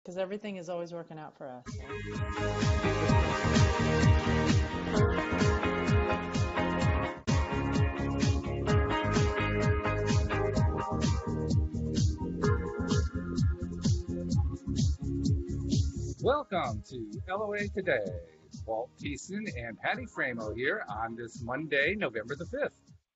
because everything is always working out for us. Welcome to LOA Today. Walt Thiessen and Patty Framo here on this Monday, November the 5th,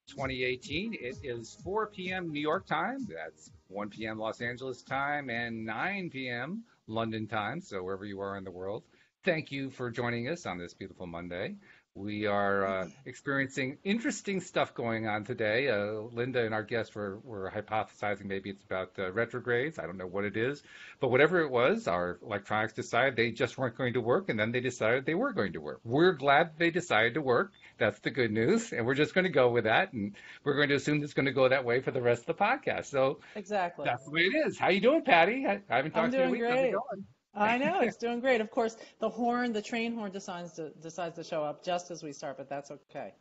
2018. It is 4 p.m. New York time. That's 1 p.m. Los Angeles time and 9 p.m. London time. So wherever you are in the world, thank you for joining us on this beautiful Monday. We are experiencing interesting stuff going on today. Linda and our guests were hypothesizing maybe it's about retrogrades. I don't know what it is. But whatever it was, our electronics decided they just weren't going to work, and then they decided they were going to work. We're glad they decided to work. That's the good news, and we're just going to go with that, and we're going to assume it's going to go that way for the rest of the podcast. So Exactly. that's the way it is. How you doing, Patty? I haven't I'm talked to you in a doing week. How's it great. going? I know, it's doing great. Of course, the train horn decides to show up just as we start, but that's okay.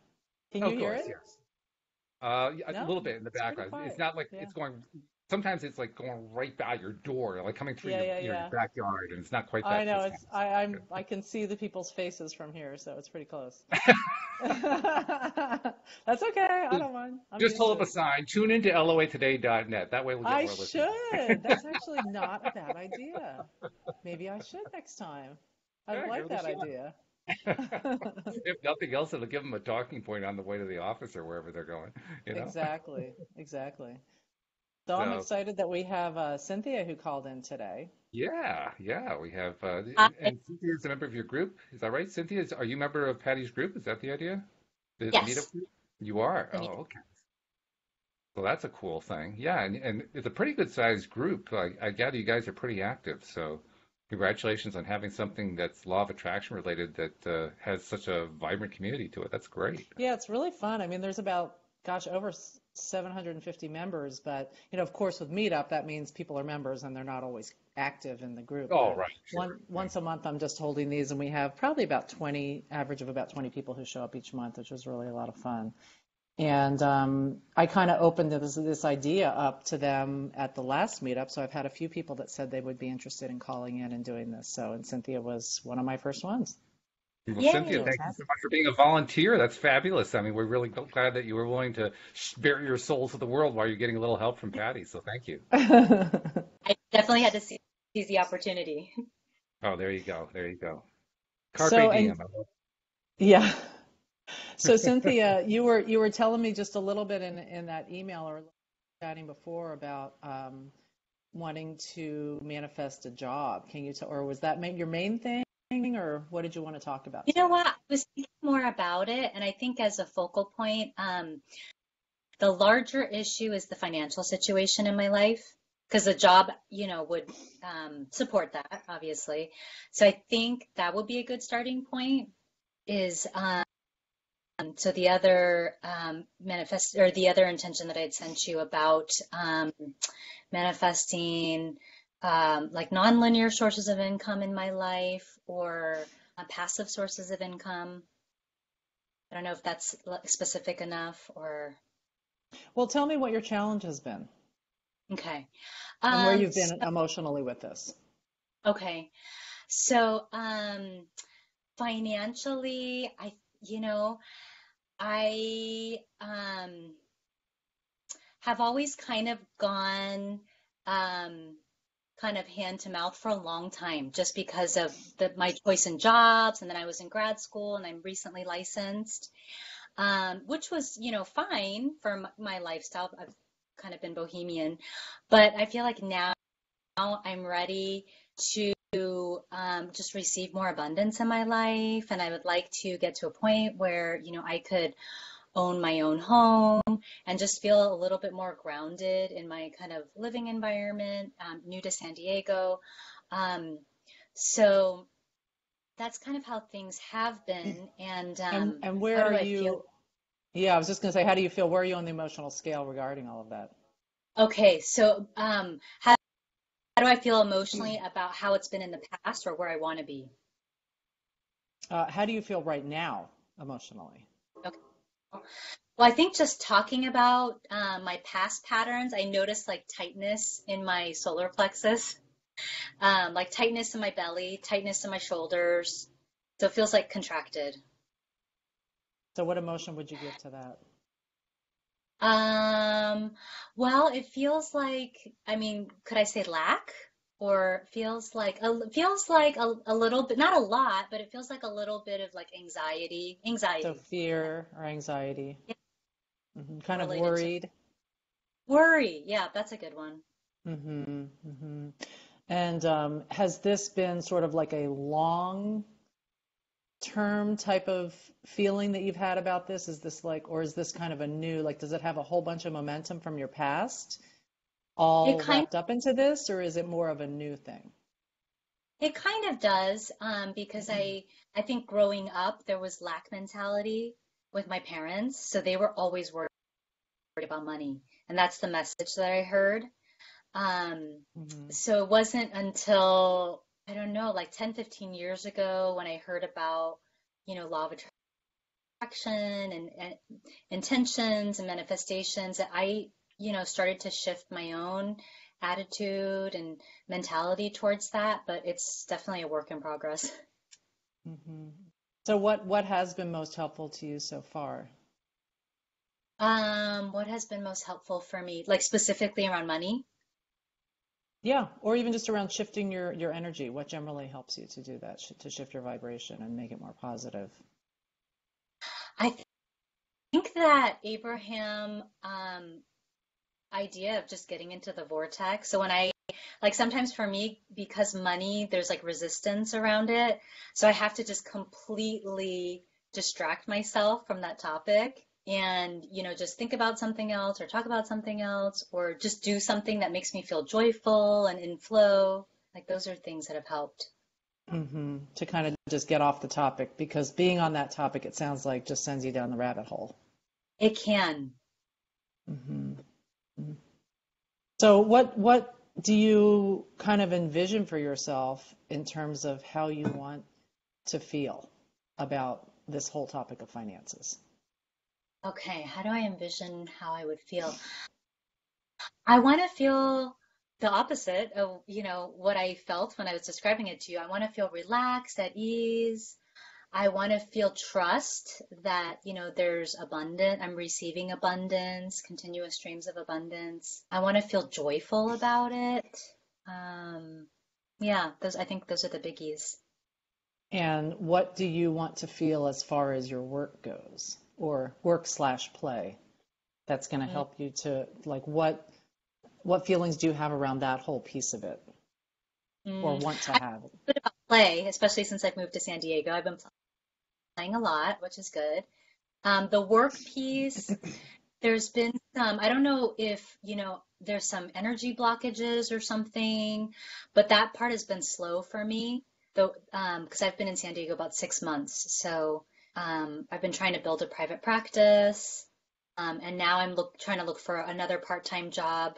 Can you Of hear course, it? yes. A No, little bit in the it's pretty background. It's quiet. not like Yeah. it's going. Sometimes it's like going right by your door, like coming through Yeah, yeah, your yeah. backyard, and it's not quite I that know this it's I can see the people's faces from here, so it's pretty close. time. That's okay. I don't mind. I'm Just used hold to up a it. sign. Tune into loatoday.net. That way we'll get I more listeners. should. That's actually not a bad idea. Maybe I should next time. I Yeah, give like it a that shot. idea. If nothing else, it'll give them a talking point on the way to the office or wherever they're going, you know? Exactly. Exactly. So I'm So, excited that we have Cynthia who called in today. yeah, we have, I, and Cynthia's a member of your group. Is that right, Cynthia? Are you a member of Patty's group? Is that the idea? The meetup yes. group? You are? I Oh, mean, okay. Well, that's a cool thing. Yeah, and it's a pretty good sized group. I gather you guys are pretty active. So congratulations on having something that's law of attraction related that has such a vibrant community to it. That's great. Yeah, it's really fun. I mean, there's about, gosh, over 750 members, but of course, with Meetup, that means people are members and they're not always active in the group. Oh, But right, sure. once a month, I'm just holding these, and we have probably about 20, average of about 20 people who show up each month, which is really a lot of fun. And I kind of opened this idea up to them at the last meetup. So I've had a few people that said they would be interested in calling in and doing this. So, and Cynthia was one of my first ones. Well, yay. Cynthia, So it's thank you happy. so much for being a volunteer. That's fabulous. I mean, we're really glad that you were willing to bare your soul to the world while you're getting a little help from Patty. So thank you. I definitely had to seize the opportunity. Oh, there you go. There you go. Carpe So, and diem. yeah. So Cynthia, you were telling me just a little bit in that email or chatting before about wanting to manifest a job. Can you tell, or was that your main thing, or what did you want to talk about You know today? what? I was thinking more about it, and I think as a focal point, the larger issue is the financial situation in my life, because the job, would support that, obviously. So I think that would be a good starting point. Is So the other manifest or the other intention that I'd sent you about manifesting like nonlinear sources of income in my life or passive sources of income. I don't know if that's specific enough or Well, tell me what your challenge has been okay. and where you've So, been emotionally with this. okay. So financially, I have always kind of gone kind of hand to mouth for a long time just because of my choice in jobs. And then I was in grad school and I'm recently licensed, which was, fine for my lifestyle. I've kind of been bohemian, but I feel like now I'm ready to just receive more abundance in my life. And I would like to get to a point where, I could own my own home and just feel a little bit more grounded in my kind of living environment. New to San Diego. Um, so that's kind of how things have been. And And how where are do I feel? you? Yeah, I was just going to say, how do you feel? Where are you on the emotional scale regarding all of that? Okay, so how do I feel emotionally about how it's been in the past or where I want to be? How do you feel right now emotionally? Okay. Well, I think just talking about my past patterns, I noticed like tightness in my solar plexus. Like tightness in my belly, tightness in my shoulders. So it feels like contracted. So what emotion would you give to that? Um, well, it feels like, I mean, could I say lack? Or feels like a little bit, not a lot, but it feels like a little bit of like anxiety, So anxiety fear or anxiety, kind of related to worried. worry. Yeah, that's a good one. And has this been sort of like a long term type of feeling that you've had about this? Is this like, or is this kind of a new, like, does it have a whole bunch of momentum from your past It all kind wrapped up into this, or is it more of a new thing? it kind of does, because I think growing up there was lack mentality with my parents, so they were always worried about money, and that's the message that I heard. Um, Hmm. so it wasn't until, I don't know, like 10, 15 years ago when I heard about, law of attraction and intentions and manifestations that I, started to shift my own attitude and mentality towards that, but it's definitely a work in progress. Hmm. So what has been most helpful to you so far? What has been most helpful for me, like specifically around money? Yeah, or even just around shifting your energy. What generally helps you to do that, to shift your vibration and make it more positive? I think that Abraham idea of just getting into the vortex. So when I like sometimes for me, because money, there's like resistance around it. So I have to just completely distract myself from that topic and, just think about something else or talk about something else or just do something that makes me feel joyful and in flow. Like those are things that have helped. To kind of just get off the topic, because being on that topic, it sounds like just sends you down the rabbit hole. It can. Hmm. So what do you kind of envision for yourself in terms of how you want to feel about this whole topic of finances? Okay, how do I envision how I would feel? I want to feel the opposite of, what I felt when I was describing it to you. I want to feel relaxed, at ease. I want to feel trust that, there's I'm receiving abundance, continuous streams of abundance. I want to feel joyful about it. Um, yeah, I think those are the biggies. And what do you want to feel as far as your work goes, or work slash play? That's going to Mm, help you to like what feelings do you have around that whole piece of it, or mm. want to I have? bit about play, especially since I've moved to San Diego. I've been playing a lot, which is good. The work piece, there's been some, I don't know if, there's some energy blockages or something, but that part has been slow for me, though, because I've been in San Diego about 6 months. So I've been trying to build a private practice, and now trying to look for another part-time job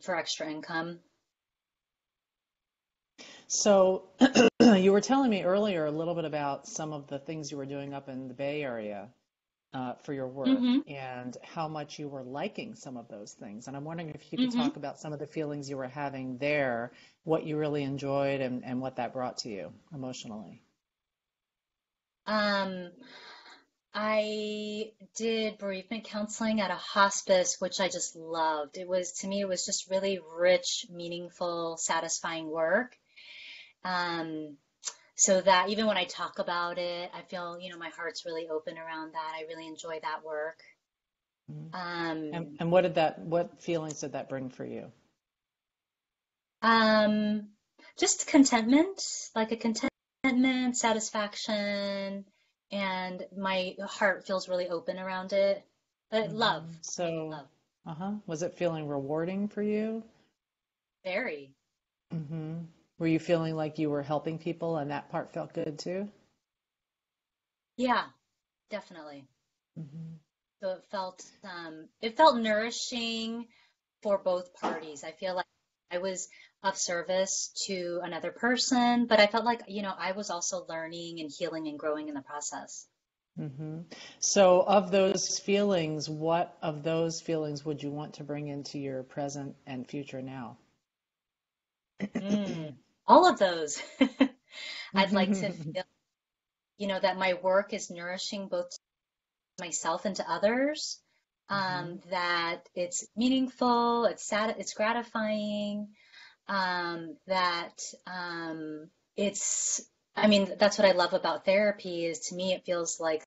for extra income. So you were telling me earlier a little bit about some of the things you were doing up in the Bay Area for your work Hmm. and how much you were liking some of those things. And I'm wondering if you could Hmm. talk about some of the feelings you were having there, what you really enjoyed, and what that brought to you emotionally. Um, I did bereavement counseling at a hospice, which I just loved. To me, it was just really rich, meaningful, satisfying work. Um, so that even when I talk about it, I feel, my heart's really open around that. I really enjoy that work. Mhm. Um, And what feelings did that bring for you? um, just contentment, like a contentment, satisfaction, and my heart feels really open around it. But love, mainly So, love, was it feeling rewarding for you? very. hmm Were you feeling like you were helping people and that part felt good too? Yeah, definitely. Hmm. So it felt nourishing for both parties. I feel like I was of service to another person, but I felt like, I was also learning and healing and growing in the process. hmm So, of those feelings, what of those feelings would you want to bring into your present and future now? Mm, all of those. I'd like to feel, that my work is nourishing both myself and to others, Hmm. that it's meaningful, it's gratifying, that it's, I mean, that's what I love about therapy is to me, it feels like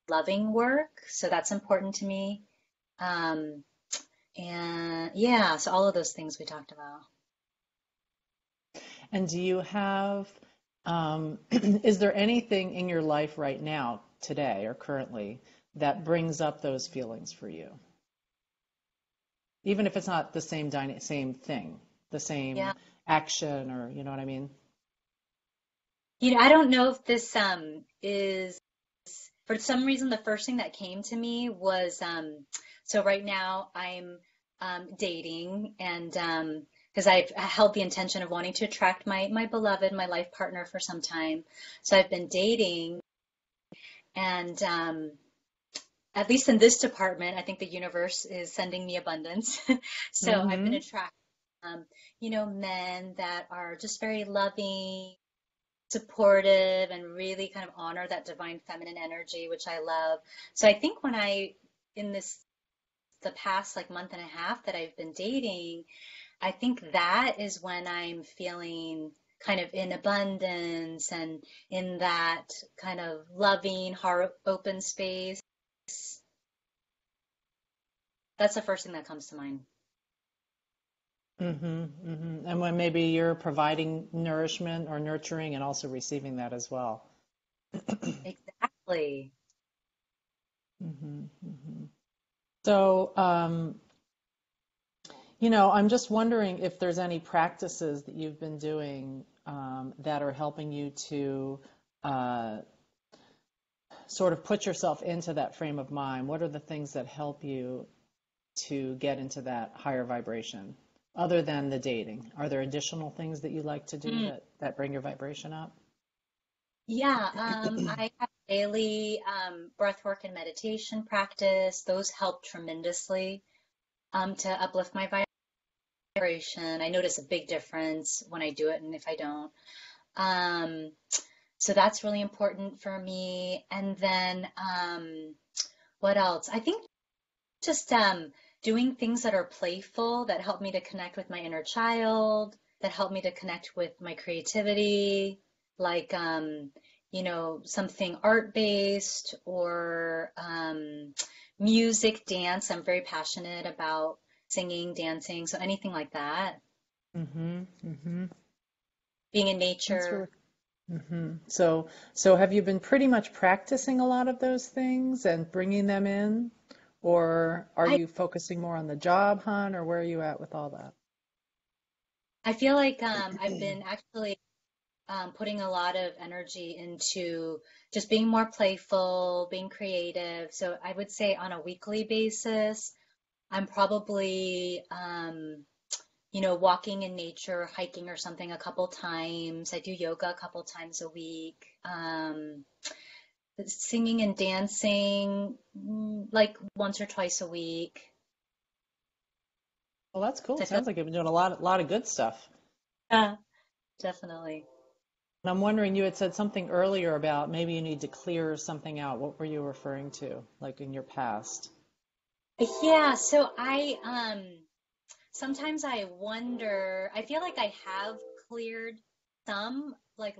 loving work. So that's important to me. Um, and yeah, so all of those things we talked about. And do you have, is there anything in your life right now, today or currently, that brings up those feelings for you? Even if it's not the same thing, the Yeah. same action, or you know what I mean? I don't know if this is for some reason the first thing that came to me was so right now I'm dating and because I've held the intention of wanting to attract my beloved, my life partner for some time. So I've been dating and at least in this department, I think the universe is sending me abundance. So I've been Mm-hmm. attracted men that are just very loving, supportive, and really kind of honor that divine feminine energy, which I love. So I think in the past like month and a half that I've been dating, I think that is when I'm feeling kind of in abundance and in that kind of loving, heart open space. That's the first thing that comes to mind. Mm-hmm. Mm-hmm. And when maybe you're providing nourishment or nurturing and also receiving that as well. Exactly. Mm-hmm. Mm-hmm. So, I'm just wondering if there's any practices that you've been doing that are helping you to uh, sort of put yourself into that frame of mind. What are the things that help you to get into that higher vibration other than the dating? Are there additional things that you like to do Mm. that bring your vibration up? Yeah, I have daily breath work and meditation practice. Those help tremendously to uplift my vibration. I notice a big difference when I do it and if I don't. Um, so that's really important for me. And then what else? I think just doing things that are playful that help me to connect with my inner child, that help me to connect with my creativity, like something art-based or music, dance. I'm very passionate about singing, dancing, so anything like that. Mm-hmm. Mm-hmm. Being in That's really. nature. Mm-hmm. So have you been pretty much practicing a lot of those things and bringing them in, or are I you focusing more on the job hunt, or where are you at with all that? I feel like I've been actually putting a lot of energy into just being more playful, being creative. So I would say on a weekly basis, I'm probably, walking in nature, hiking or something a couple times. I do yoga a couple times a week. Singing and dancing like once or twice a week. Well, that's cool. So I feel, Sounds like you've been doing a lot of good stuff. yeah, definitely. And I'm wondering, you had said something earlier about maybe you need to clear something out. What were you referring to, like in your past? Yeah, so sometimes I wonder, I feel like I have cleared some, like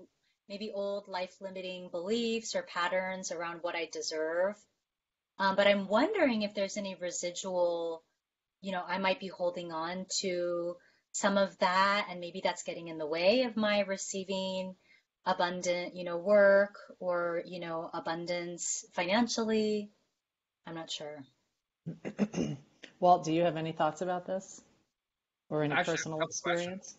maybe old life limiting beliefs or patterns around what I deserve. But I'm wondering if there's any residual, I might be holding on to some of that, and maybe that's getting in the way of my receiving abundant, work or, abundance financially. I'm not sure. Walt, do you have any thoughts about this or any Actually, I have a personal couple questions. experience?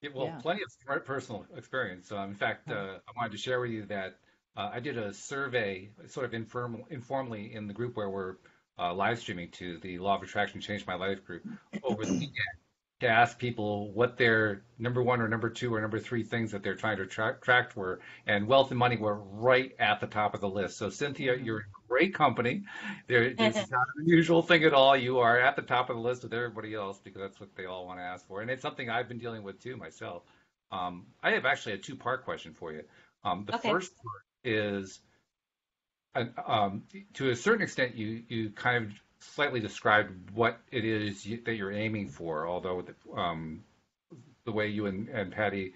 Yeah, well, Yeah. plenty of personal experience. In fact, Oh. I wanted to share with you that I did a survey, sort of informally, in the group where we're live streaming to the Law of Attraction Changed My Life group over the weekend. to ask people what their number one or number two or number three things that they're trying to attract were, and wealth and money were right at the top of the list. So Cynthia, Hmm. you're in great company. This is not an unusual thing at all. You are at the top of the list with everybody else because that's what they all want to ask for, and it's something I've been dealing with too myself. I have actually a two-part question for you. The Okay. first part is to a certain extent, you kind of slightly described what it is that you're aiming for, although the way you and Patty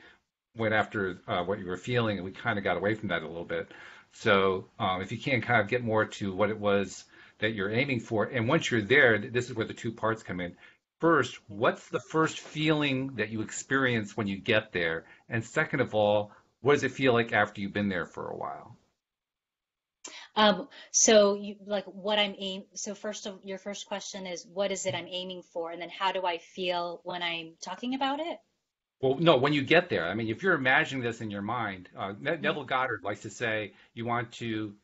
went after what you were feeling, and we kind of got away from that a little bit. So if you can kind of get more to what it was that you're aiming for, and once you're there, this is where the two parts come in. First, what's the first feeling that you experience when you get there? And second of all, what does it feel like after you've been there for a while? So you like what I'm aim. So first of your first question is what is it I'm aiming for, and then how do I feel when I'm talking about it? Well, no, when you get there, I mean, if you're imagining this in your mind, Mhm. Neville Goddard likes to say you want to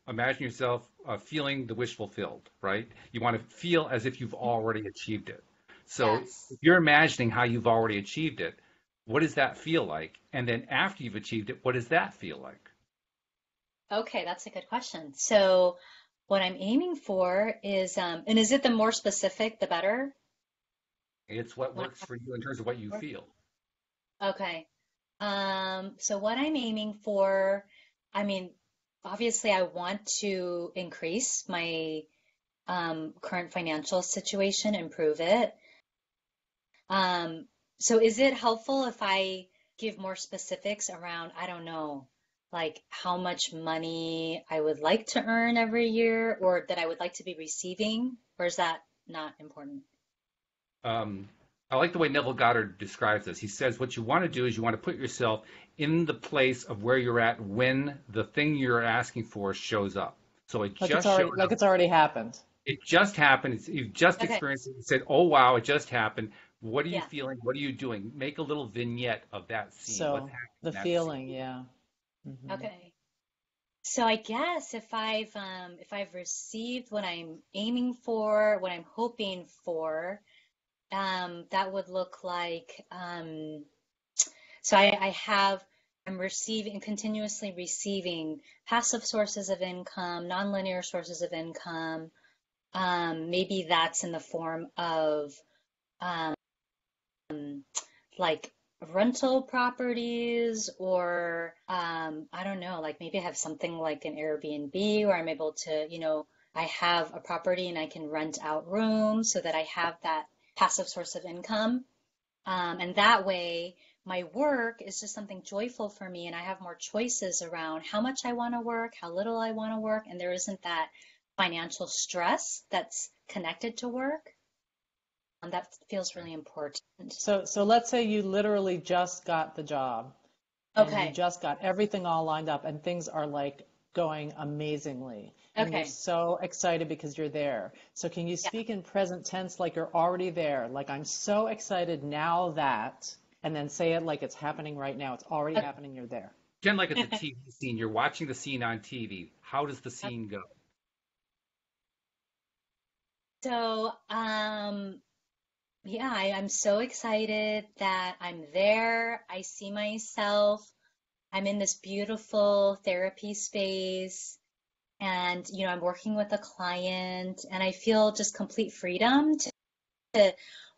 imagine yourself feeling the wish fulfilled, right? You want to feel as if you've already achieved it. So Yes. if you're imagining how you've already achieved it, what does that feel like? And then after you've achieved it, what does that feel like? Okay, that's a good question. So what I'm aiming for is, and is it the more specific, the better? It's what When works for you in terms of what you I, feel. okay. So what I'm aiming for, I mean, obviously I want to increase my current financial situation, improve it. Um, so is it helpful if I give more specifics around, I don't know, like how much money I would like to earn every year or that I would like to be receiving? Or is that not important? um, I like the way Neville Goddard describes this. He says what you want to do is you want to put yourself in the place of where you're at when the thing you're asking for shows up. So it just showed Like up. it's already happened. It just happened. You've just Okay. experienced it. You said, "Oh wow, it just happened." What are you Yeah. feeling? What are you doing? Make a little vignette of that scene. What's So happening the in that scene? feeling, yeah. Hmm. Okay. So I guess if I've received what I'm aiming for, what I'm hoping for, that would look like so I have, I'm receiving, continuously receiving passive sources of income, nonlinear sources of income. Maybe that's in the form of um, like rental properties or I don't know, like maybe I have something like an Airbnb where I'm able to, I have a property and I can rent out rooms so that I have that passive source of income. And that way, my work is just something joyful for me, and I have more choices around how much I want to work, how little I want to work, and there isn't that financial stress that's connected to work. That feels really important. So let's say you literally just got the job and you Okay, just got everything all lined up and things are like going amazingly and you're okay, so excited because you're there. So can you yeah, speak in present tense like you're already there? Like I'm so excited now that, and then say it like it's happening right now. It's already okay. happening. You're there. Pretend like it's a TV scene. You're watching the scene on TV. How does the scene go? So, yeah, I'm so excited that I'm there. I see myself. I'm in this beautiful therapy space. And I'm working with a client and I feel just complete freedom to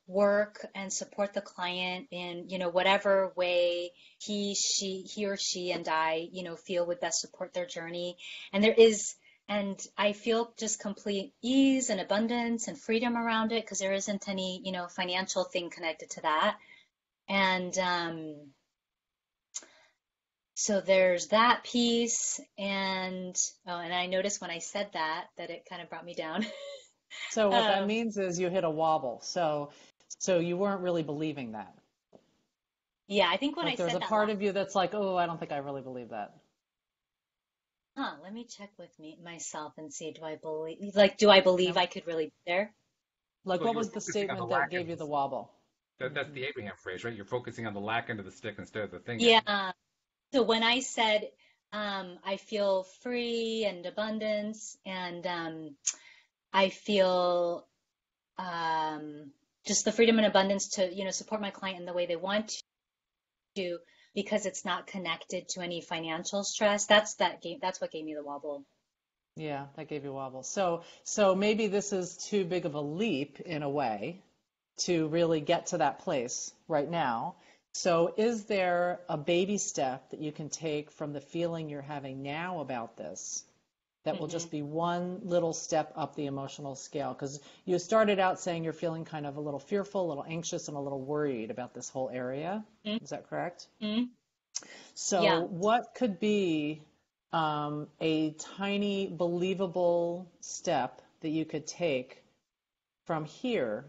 work and support the client in whatever way he or she and I feel would best support their journey. And I feel just complete ease and abundance and freedom around it because there isn't any financial thing connected to that. And so there's that piece, and oh, and I noticed when I said that it kind of brought me down. So what that Um, means is you hit a wobble. So you weren't really believing that. yeah, I think when I Like there's said a that part last, of you that's like, oh, I don't think I really believe that. let me check with me myself and see, do I believe No? I could really be there? Like Well, what you were was the focusing on the statement that lack gave end you of the the wobble? that's Hmm. the Abraham phrase, right? You're focusing on the lack end of the stick instead of the thing end. Yeah. So when I said I feel free and abundance, and I feel um, just the freedom and abundance to, support my client in the way they want to, because it's not connected to any financial stress. That's what gave me the wobble. Yeah, that gave you a wobble. So maybe this is too big of a leap in a way to really get to that place right now. So is there a baby step that you can take from the feeling you're having now about this that will Hmm. just be one little step up the emotional scale? Because you started out saying you're feeling kind of a little fearful, a little anxious, and a little worried about this whole area. Is that correct? Hmm. So Yeah. what could be a tiny, believable step that you could take from here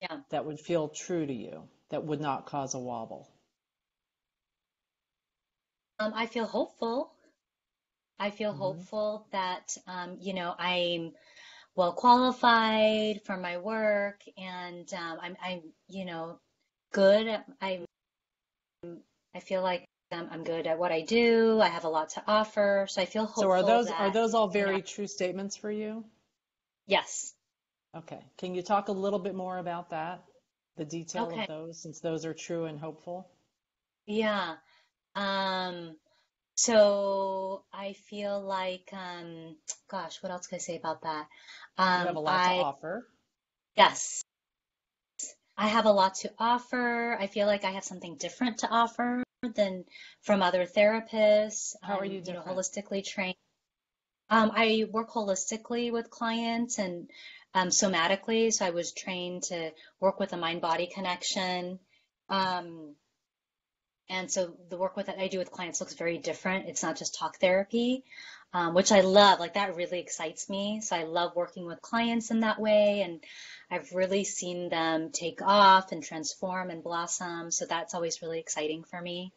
Yeah. that would feel true to you, that would not cause a wobble? I feel hopeful. I feel Hmm. hopeful that, I'm well qualified for my work, and I'm, good. I feel like I'm good at what I do. I have a lot to offer, so I feel So are hopeful those are that, those all you know, very true statements for you? yes. Okay. Can you talk a little bit more about that, the detail of Okay. those, since those are true and hopeful? Yeah. Um, so I feel like, gosh, what else can I say about that? You have a lot to I, offer. yes, I have a lot to offer. I feel like I have something different to offer than from other therapists. How are I'm, you different? holistically trained. I work holistically with clients and somatically. So I was trained to work with a mind-body connection. Um, and so the work that I do with clients looks very different. It's not just talk therapy, which I love. Like that really excites me. So I love working with clients in that way. And I've really seen them take off and transform and blossom. So that's always really exciting for me.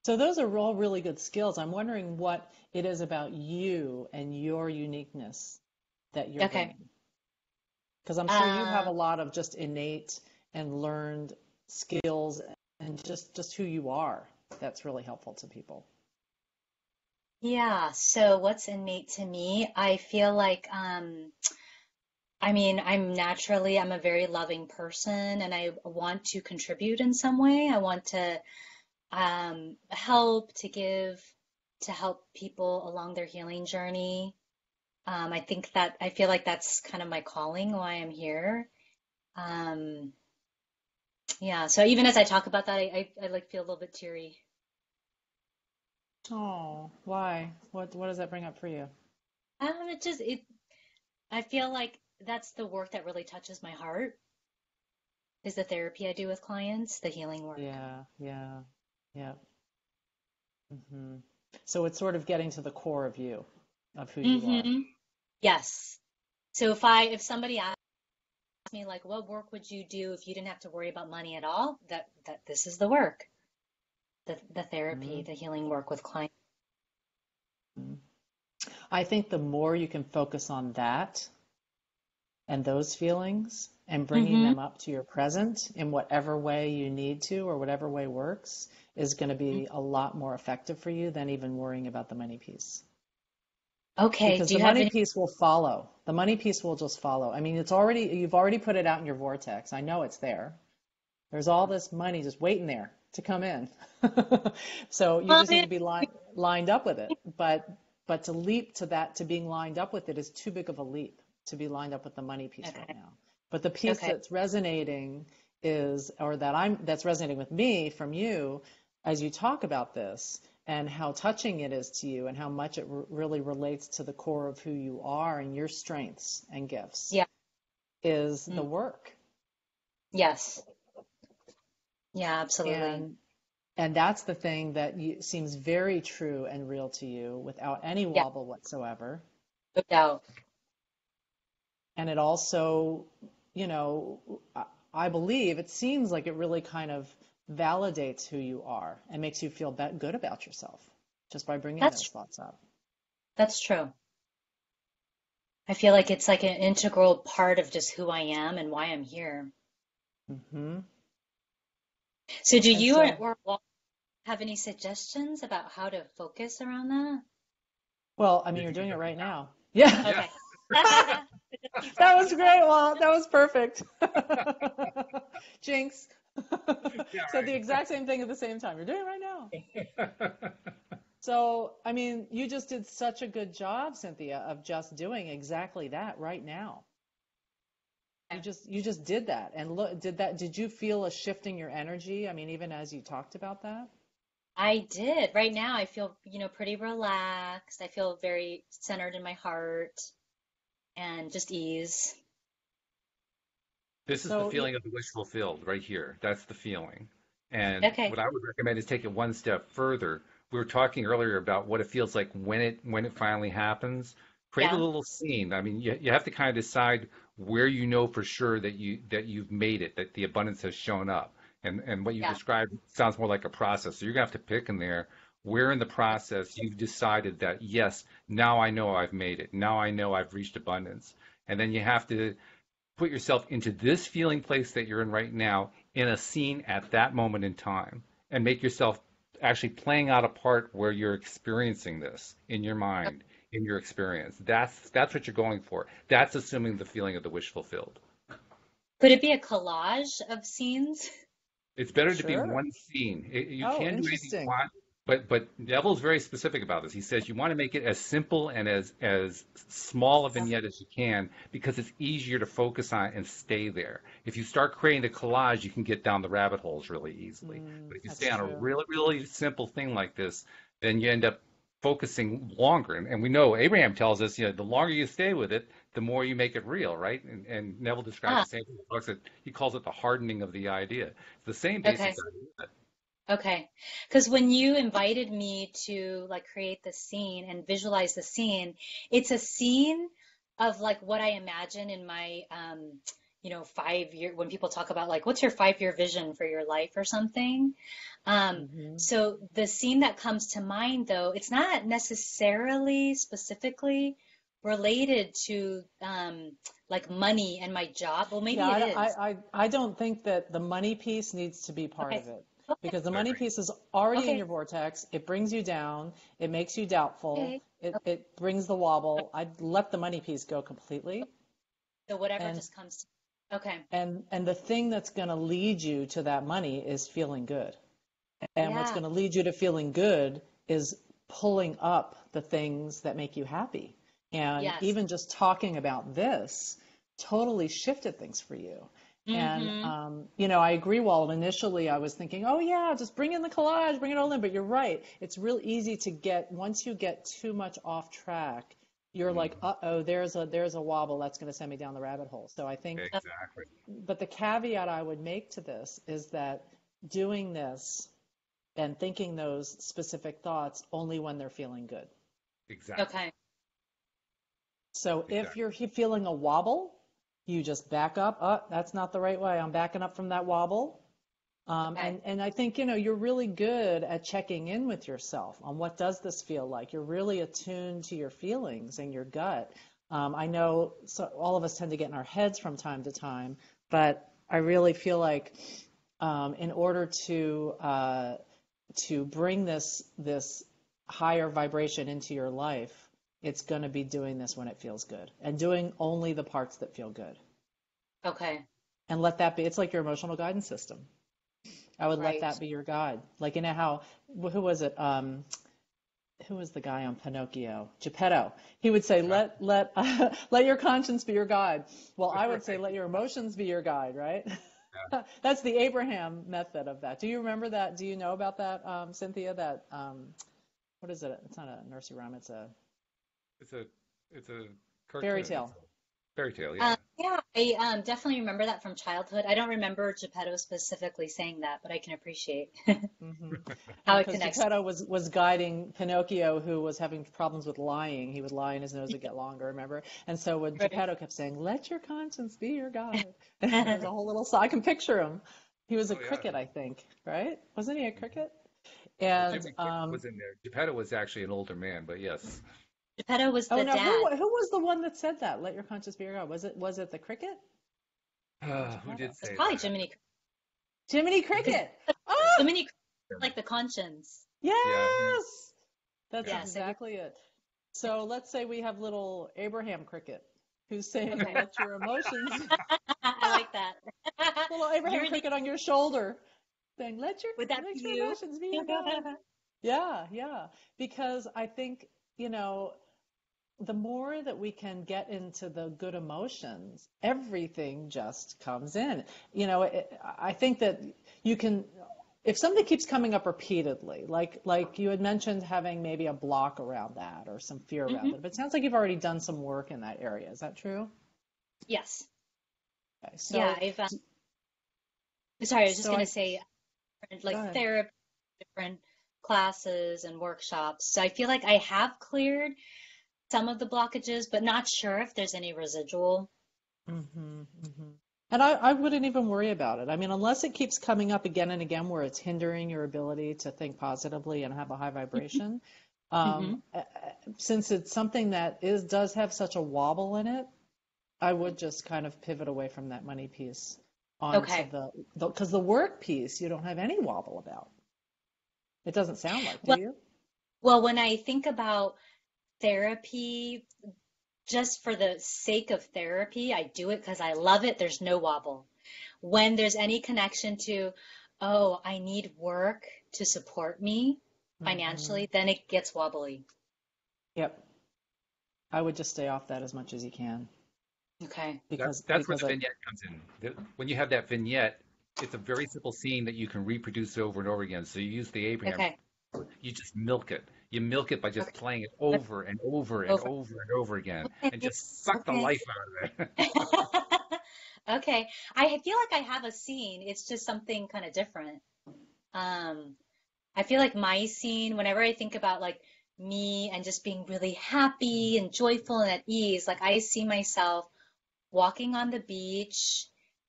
So those are all really good skills. I'm wondering what it is about you and your uniqueness that you're Okay. bringing. Because I'm sure you have Um, a lot of just innate and learned skills and just who you are that's really helpful to people. yeah. So what's innate to me? I feel like, I mean, I'm a very loving person and I want to contribute in some way. I want to help, to give, to help people along their healing journey. I feel like that's kind of my calling, why I'm here. Um, yeah, so even as I talk about that, I like feel a little bit teary. Oh, why? What does that bring up for you? I feel like that's the work that really touches my heart, is the therapy I do with clients, the healing work. Yeah, yeah, yeah. Hmm. So it's sort of getting to the core of you, of who you are. Hmm. Yes. So if somebody asks me like, what work would you do if you didn't have to worry about money at all? That this is the work, the therapy, Mhm. the healing work with clients. I think the more you can focus on that and those feelings and bringing Hmm. them up to your present in whatever way you need to or whatever way works is going to be a lot more effective for you than even worrying about the money piece. Okay. Because Do the you have money any? piece will follow. The money piece will just follow. I mean, you've already put it out in your vortex. I know it's there. There's all this money just waiting there to come in. So you Well, just need to be lined up with it. But to leap to that, to being lined up with it is too big of a leap to be lined up with the money piece right okay. now. But the piece Okay. that's resonating that's resonating with me from you as you talk about this and how touching it is to you and how much it really relates to the core of who you are and your strengths and gifts Yeah. is the Mm. work. Yes. Yeah, absolutely. And And that's the thing that seems very true and real to you without any Yeah, wobble whatsoever. no doubt. And it also, you know, I believe it seems like it really kind of validates who you are and makes you feel good about yourself just by bringing That's those thoughts up. that's true. I feel like it's like an integral part of just who I am and why I'm here. Hmm. So do And you so, or Walt have any suggestions about how to focus around that? well, I mean, You you're can doing it do it right now. now. Yeah. Yeah. Okay. That was great, Walt. That was perfect. Jinx. Yeah, Said the exact same thing at the same time. You're doing it right now. right. So, I mean, you just did such a good job, Cynthia, of just doing exactly that right now. You just did that. And look, did you feel a shift in your energy? I mean, even as you talked about that? I did. Right now, I feel, pretty relaxed. I feel very centered in my heart and just ease. This is the So, feeling of the wish fulfilled right here. That's the feeling. And Okay. what I would recommend is take it one step further. We were talking earlier about what it feels like when it finally happens. Create a Yeah. little scene. I mean, you have to kind of decide where you know for sure that you've made it, that the abundance has shown up. And what you Yeah. described sounds more like a process. So you're gonna have to pick in there where in the process you've decided that yes, now I know I've made it. Now I know I've reached abundance. And then you have to put yourself into this feeling place that you're in right now in a scene at that moment in time and make yourself actually playing out a part where you're experiencing this in your mind, in your experience. That's what you're going for. That's assuming the feeling of the wish fulfilled. Could it be a collage of scenes? It's better to be sure. one scene. You Oh, can do anything you interesting. want, but Neville's very specific about this. He says you want to make it as simple and as small a vignette as you can because it's easier to focus on and stay there. If you start creating a collage, you can get down the rabbit holes really easily. But if you That's stay on a true. really, really simple thing like this, then you end up focusing longer. And we know Abraham tells us, the longer you stay with it, the more you make it real, right? And Neville describes Ah, the same thing. He calls it the hardening of the idea. It's the same basic okay. idea. Okay. Because when you invited me to like create the scene and visualize the scene, it's a scene of like what I imagine in my 5 year when people talk about like what's your 5 year vision for your life or something. Um, Hmm. so the scene that comes to mind though, it's not necessarily specifically related to like money and my job. Well, Yeah, maybe it I, is. I, I I don't think that the money piece needs to be part Okay. of it Okay. because the I money agree. piece is already in Okay. your vortex. It brings you down. It makes you doubtful. Okay. It brings the wobble. I'd let the money piece go completely. So whatever And just comes to, okay. and the thing that's going to lead you to that money is feeling good. And what's Yeah. going to lead you to feeling good is pulling up the things that make you happy. And Yes. even just talking about this totally shifted things for you. And, Mm-hmm. I agree, Walt. Initially, I was thinking, oh, yeah, just bring in the collage, bring it all in. But you're right. It's real easy to once you get too much off track, you're like, Mhm. uh-oh, there's a wobble that's going to send me down the rabbit hole. So I think, Exactly. but the caveat I would make to this is that doing this and thinking those specific thoughts only when they're feeling good. Exactly. Okay. So if Exactly. you're feeling a wobble, you just back up. Oh, that's not the right way. I'm backing up from that wobble. Okay. And I think, you're really good at checking in with yourself on what does this feel like. You're really attuned to your feelings and your gut. I know so all of us tend to get in our heads from time to time, but I really feel like in order to bring this higher vibration into your life, it's going to be doing this when it feels good and doing only the parts that feel good. Okay. And let that be, it's like your emotional guidance system. I would let Right. that be your guide. Like, how, who was it? Who was the guy on Pinocchio? Geppetto. He would say, Yeah. let your conscience be your guide. Well, I would say, Right. let your emotions be your guide, right? Yeah. That's the Abraham method of that. Do you remember that? Do you know about that, Cynthia? That what is it? It's not a nursery rhyme. It's a It's a it's a fairy cartoon. It's tale. a fairy tale. Yeah. Yeah, I definitely remember that from childhood. I don't remember Geppetto specifically saying that, but I can appreciate Hmm. how it Because connects. Geppetto was guiding Pinocchio, who was having problems with lying. He would lie and his nose would Yeah, get longer, remember? And so when right. Geppetto kept saying, "Let your conscience be your guide," there's a whole little song. I can picture him. He was a Oh yeah. cricket, I think, right? Wasn't he a Mhm. cricket? Well, And Jimmy Cricket was in there. Geppetto was actually an older man, but yes. Geppetto was oh the no, dad. who was the one that said that? Let your conscience be your guide. Was it the cricket or Who did Geppetto? It's say probably that? Jiminy Because Cricket. Ah, Jiminy like the conscience. Yeah. yes, that's Yeah. Yeah, so exactly it. So let's say we have little Abraham Cricket. who's saying, Okay. let your emotions, I like that. little Abraham You're the, Cricket on your shoulder, saying, would that be let your you? emotions be your guide. Yeah, yeah. Because I think, the more that we can get into the good emotions, everything just comes in. I think that you can, if something keeps coming up repeatedly, like you had mentioned having maybe a block around that or some fear around Hmm. it, but it sounds like you've already done some work in that area. Is that true? Yes. Okay, Yeah, I've sorry, I was just so gonna I say go like ahead. therapy, different classes and workshops. So I feel like I have cleared some of the blockages, but not sure if there's any residual. Hmm. Hmm. And I wouldn't even worry about it. I mean, unless it keeps coming up again and again where it's hindering your ability to think positively and have a high vibration. Hmm. Since it's something that does have such a wobble in it, I would just kind of pivot away from that money piece onto Okay. because the work piece you don't have any wobble about. It doesn't sound like, do Well, you? well, when I think about therapy, just for the sake of therapy, I do it because I love it. There's no wobble. When there's any connection to, oh, I need work to support me Hmm. financially, then it gets wobbly. Yep. I would just stay off that as much as you can Okay. That's where because the vignette comes in. When you have that vignette, it's a very simple scene that you can reproduce over and over again. So you use the Abraham, Okay. you just milk it. You milk it by just Okay. playing it over and over and Over. over and over again, and Okay. just suck the Okay. life out of it. Okay. I feel like I have a scene. It's just something kind of different. Um, I feel like my scene, whenever I think about like me and just being really happy and joyful and at ease, like I see myself walking on the beach,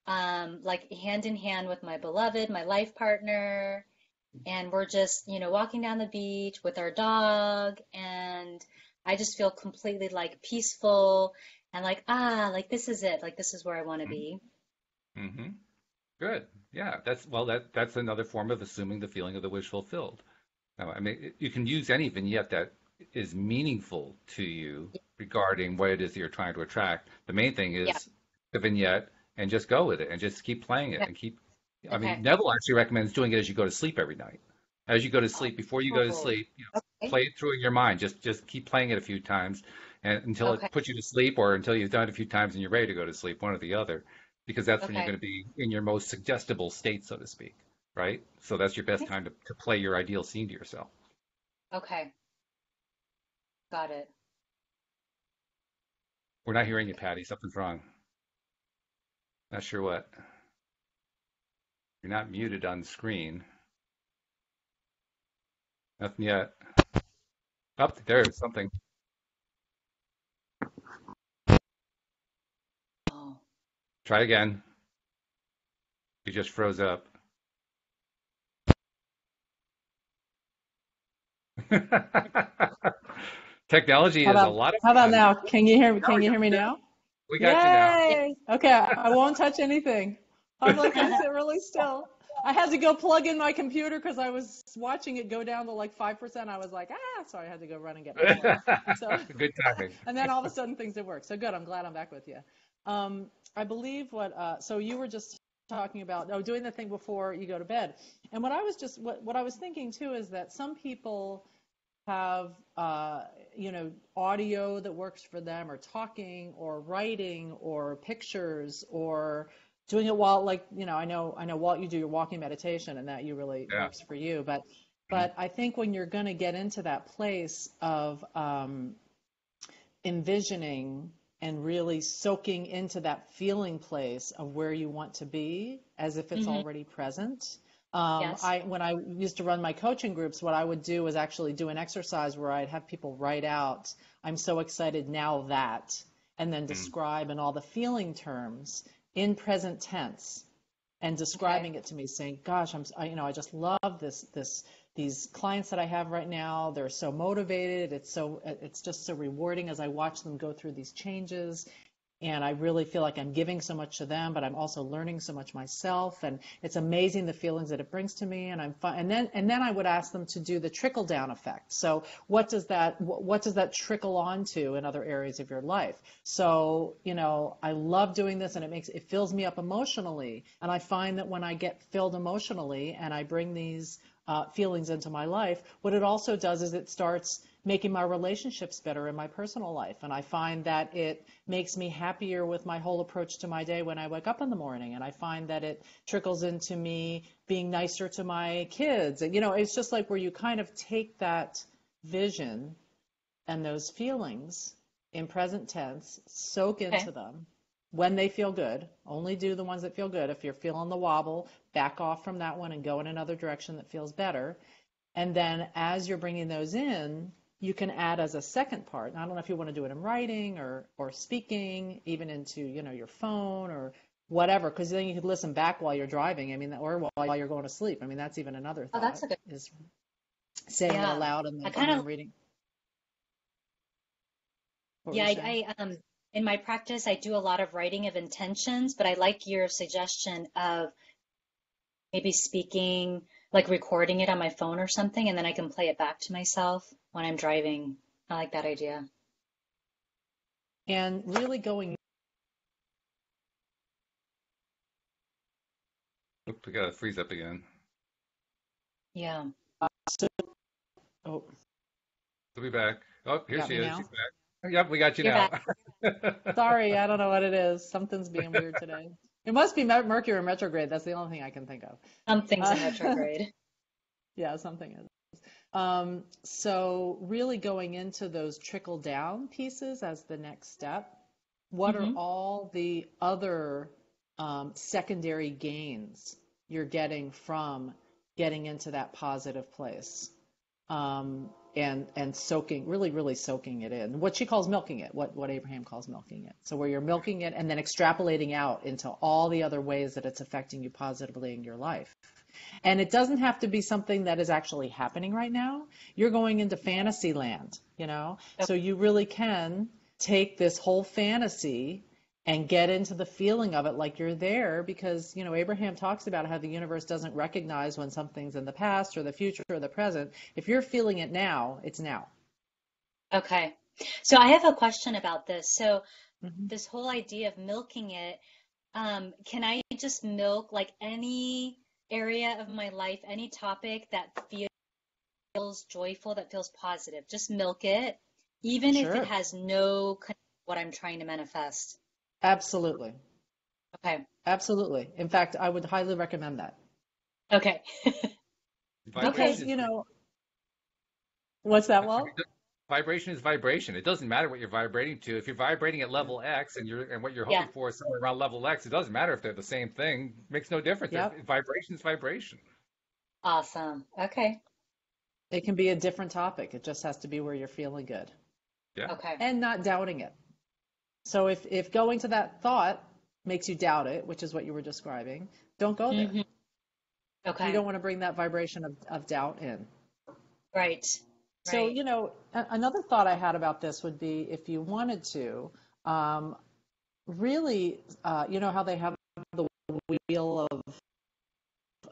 like hand in hand with my beloved, my life partner, and we're just, walking down the beach with our dog, and I just feel completely like peaceful and like, like this is it, like this is where I want to be. Mm-hmm. Good. Yeah, that's another form of assuming the feeling of the wish fulfilled. Now, I mean, you can use any vignette that is meaningful to you regarding what it is that you're trying to attract. The main thing Yeah. is the vignette and just go with it and just keep playing it Okay. and keep. I mean, Okay. Neville actually recommends doing it as you go to sleep every night. As you go to sleep, before you go to Oh, sleep, okay. play it through in your mind. Just keep playing it a few times and until Okay. it puts you to sleep or until you've done it a few times and you're ready to go to sleep, one or the other, because that's when you're Okay. going to be in your most suggestible state, so to speak, right? So that's your best time to play your ideal scene to yourself. Okay. Got it. We're not hearing you, Patty. Something's wrong. Not sure what. You're not muted on the screen. Nothing yet. Up there's something. Oh. Try again. You just froze up. Technology How is a about lot of how about fun. now? Can you hear me? Now Can we you got hear me you now. now? We got you now. Yeah. Yay! Okay, I won't touch anything. I'm like gonna sit really still. I had to go plug in my computer because I was watching it go down to like 5%. I was like, so I had to go run and get my phone. So, Good timing. and then all of a sudden things did work. So good. I'm glad I'm back with you. I believe so you were just talking about, doing the thing before you go to bed. And what I was thinking too is that some people have audio that works for them, or talking or writing or pictures, or doing it while, like, I know Walt, you do your walking meditation and that you really Yeah. works for you, but Mhm. I think when you're going to get into that place of envisioning and really soaking into that feeling place of where you want to be as if it's Hmm. already present. Yes. When I used to run my coaching groups, what I would do was actually do an exercise where I'd have people write out, I'm so excited now that, and then Mm. describe in all the feeling terms in present tense and Okay. describing it to me, saying, "Gosh, I just love these clients that I have right now. They're so motivated. It's just so rewarding as I watch them go through these changes." And I really feel like I'm giving so much to them, but I'm also learning so much myself. And it's amazing the feelings that it brings to me. And I'm fun. And then I would ask them to do the trickle down effect. So what does that trickle onto in other areas of your life? So, I love doing this, and it fills me up emotionally. And I find that when I get filled emotionally and I bring these feelings into my life, what it also does is it starts making my relationships better in my personal life. And I find that it makes me happier with my whole approach to my day when I wake up in the morning. And I find that it trickles into me being nicer to my kids. And, it's just like where you kind of take that vision and those feelings in present tense, soak Okay. into them when they feel good. Only do the ones that feel good. If you're feeling the wobble, back off from that one and go in another direction that feels better. And then as you're bringing those in, you can add as a second part. And I don't know if you want to do it in writing or speaking, even into, your phone or whatever, because then you could listen back while you're driving. I mean, or while you're going to sleep. I mean, that's even another Oh, thought, that's a good. is saying it Yeah. aloud and I then kind of, reading. What were yeah, you saying? in my practice, I do a lot of writing of intentions, but I like your suggestion of maybe speaking, like recording it on my phone or something, and then I can play it back to myself when I'm driving. I like that idea. And really going. Oops, we got to freeze up again. Yeah. So, oh, We'll be back. Oh, you here got she me is. She's now? back. Yep, we got you You're now. back. Sorry, I don't know what it is. Something's being weird today. It must be Mercury in retrograde. That's the only thing I can think of. Something's in Uh, retrograde. yeah, something is. So really going into those trickle down pieces as the next step. What are Hmm. all the other secondary gains you're getting from getting into that positive place? And soaking, really soaking it in. What she calls milking it, what Abraham calls milking it. So where you're milking it and then extrapolating out into all the other ways that it's affecting you positively in your life. And it doesn't have to be something that is actually happening right now. You're going into fantasy land. Oh, So you really can take this whole fantasy and get into the feeling of it like you're there, because, Abraham talks about how the universe doesn't recognize when something's in the past or the future or the present. If you're feeling it now, it's now. okay. So I have a question about this. So Hmm. this whole idea of milking it, can I just milk like any area of my life, any topic that feels joyful, that feels positive? Just milk it, even if it Sure. has no what I'm trying to manifest. Absolutely. Okay. Absolutely. In fact, I would highly recommend that, Okay. Okay. because, Vibration is what's that, Walt? vibration is vibration. It doesn't matter what you're vibrating to. If you're vibrating at Yeah. level X and what you're Yeah. hoping for is somewhere around level X, it doesn't matter if they're the same thing. It makes no difference. Yep. Vibration is vibration. Awesome. Okay. It can be a different topic. It just has to be where you're feeling good Yeah. Okay. and not doubting it. So if going to that thought makes you doubt it, which is what you were describing, don't go there. Hmm. You Okay. don't want to bring that vibration of doubt in. Right. So, Right. another thought I had about this would be, if you wanted to, really, how they have the wheel of,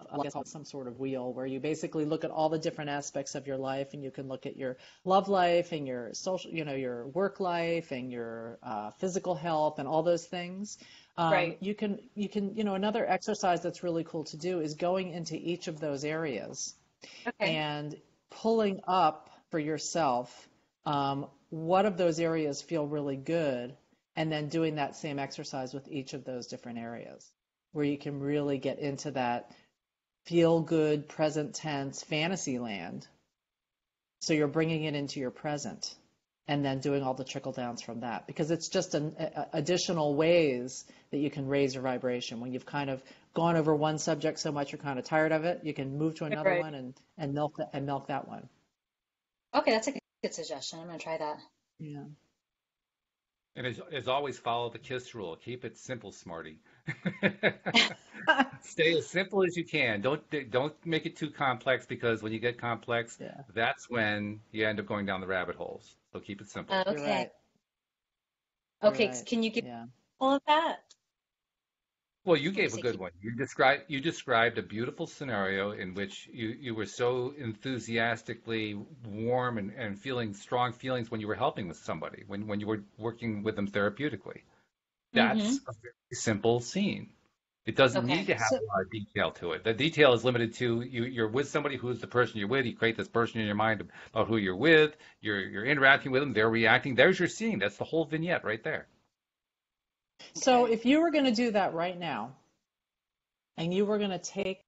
I guess, some sort of wheel where you basically look at all the different aspects of your life, and you can look at your love life and your social, your work life and your physical health and all those things. Right. Another exercise that's really cool to do is going into each of those areas Okay. and pulling up for yourself, what of those areas feel really good, and then doing that same exercise with each of those different areas, where you can really get into that feel good present tense fantasy land. So you're bringing it into your present and then doing all the trickle downs from that, because it's just additional ways that you can raise your vibration. When you've kind of gone over one subject so much you're kind of tired of it, you can move to another Right. one and milk that one. Okay, that's a good suggestion. I'm gonna try that. Yeah. And as always, follow the KISS rule. Keep it simple, Smarty. Stay as simple as you can. Don't make it too complex, because when you get complex, Yeah, that's when you end up going down the rabbit holes. So keep it simple. you're Okay. right. You're Okay. right. Can you give Yeah. example of that? Well, you When you gave a say good keep. one. You described a beautiful scenario in which you were so enthusiastically warm and feeling strong feelings when you were helping with somebody, when you were working with them therapeutically. Mm-hmm. That's a very simple scene. It doesn't need Okay. to have So, a lot of detail to it. The detail is limited to you're with somebody who's the person you're with. You create this person in your mind about who you're with. You're interacting with them. They're reacting. There's your scene. That's the whole vignette right there. so Okay. if you were going to do that right now, and you were going to take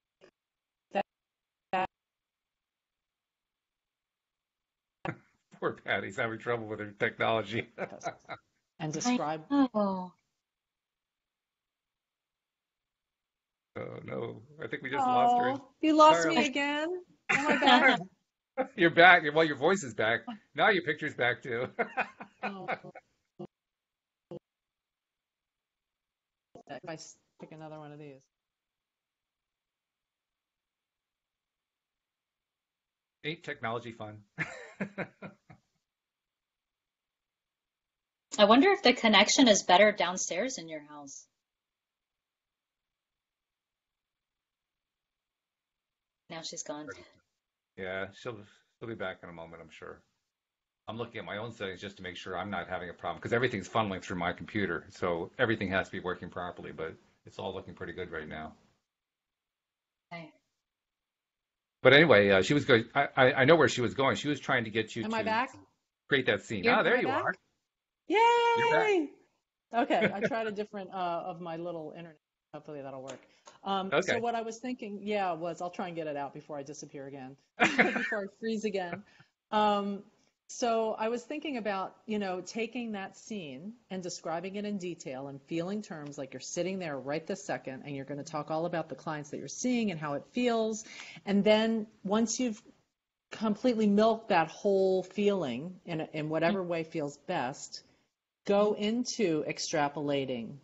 that Poor Patty's having trouble with her technology. and I describe, know. Oh no, I think we just lost her oh, you lost me entirely. again. Am I back? You're back. Well, your voice is back. Now your picture's back too. Oh, if I pick another one of these. Ain't technology fun? I wonder if the connection is better downstairs in your house. Now she's gone. Yeah, she'll be back in a moment, I'm sure. I'm looking at my own settings just to make sure I'm not having a problem because everything's funneling through my computer, so everything has to be working properly. But it's all looking pretty good right now. Okay. But anyway, she was going. I know where she was going. She was trying to get you Am I to back? create that scene. You're Ah, Am there I you back? are. You're back. Yay! Okay, I tried a different of my little internet. Hopefully that'll work. So Okay. what I was thinking, yeah, was I'll try and get it out before I disappear again, before I freeze again. Um, so I was thinking about, taking that scene and describing it in detail and feeling terms like you're sitting there right this second and you're going to talk all about the clients that you're seeing and how it feels. And then once you've completely milked that whole feeling in whatever way feels best, go Mhm. into extrapolating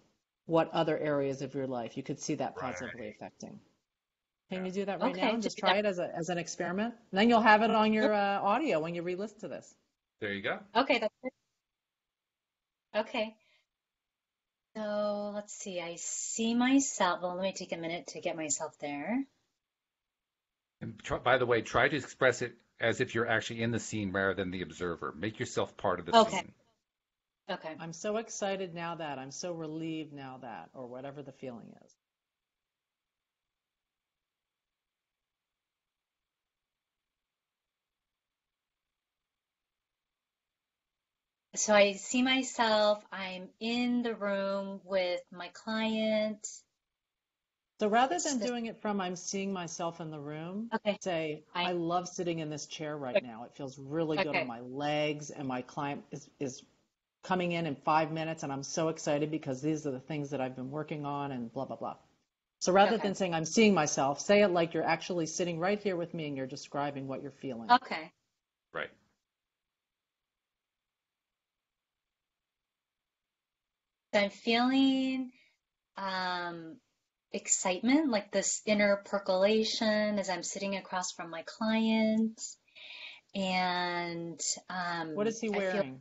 what other areas of your life you could see that positively Right. affecting. Can Yeah. you do that right now Okay, and to just do try that. it as an experiment? And then you'll have it on your audio when you re-listen to this. There you go. Okay, that's good. Okay. So let's see. I see myself. Well, let me take a minute to get myself there. And by the way, try to express it as if you're actually in the scene rather than the observer. Make yourself part of the Okay. scene. Okay. I'm so excited now that, I'm so relieved now that, or whatever the feeling is. So I see myself. I'm in the room with my client. So rather It's than this. doing it from I'm seeing myself in the room, Okay. say, I. I love sitting in this chair right now. It feels really good on Okay. my legs, and my client is coming in 5 minutes, and I'm so excited because these are the things that I've been working on, and blah, blah, blah. So rather Okay. than saying I'm seeing myself, say it like you're actually sitting right here with me and you're describing what you're feeling. Okay. Right. So I'm feeling um excitement, like this inner percolation as I'm sitting across from my client. And What is he I feel wearing?